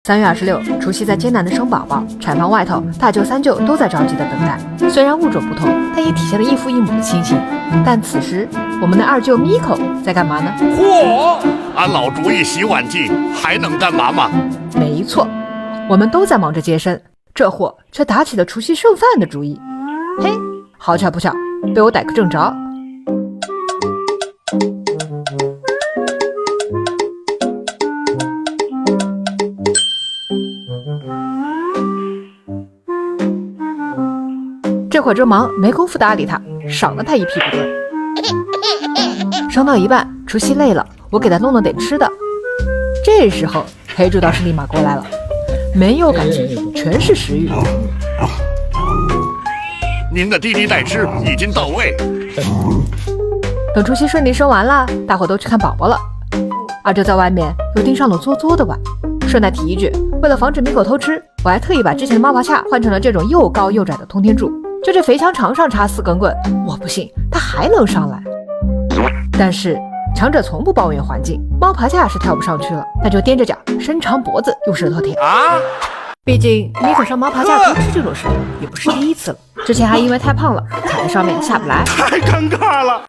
3月26，除夕在艰难的生宝宝，产房外头大舅三舅都在着急的等待。虽然物种不同，但也体现了异父异母的亲情。但此时，我们的二舅 Miko 在干嘛呢？嚯！俺老主意洗碗季还能干嘛吗？没错，我们都在忙着接生，这货却打起了除夕剩饭的主意。嘿，好巧不巧，被我逮个正着。这会儿正忙，没工夫搭理他，赏了他一屁股墩。生到一半，除夕累了，我给他弄了点吃的。这时候，黑猪倒是立马过来了，没有感情，全是食欲。您的滴滴代吃已经到位。等除夕顺利生完了，大伙都去看宝宝了。二舅在外面又盯上了作作的碗。顺带提一句，为了防止米狗偷吃，我还特意把之前的猫爬架换成了这种又高又窄的通天柱。就这肥强长上插4根棍，我不信它还能上来。但是强者从不抱怨环境，猫爬架是跳不上去了，那就踮着脚，伸长脖子用舌头舔啊！毕竟米可上猫爬架偷吃这种事也不是第一次了，之前还因为太胖了，踩在上面下不来。太尴尬了。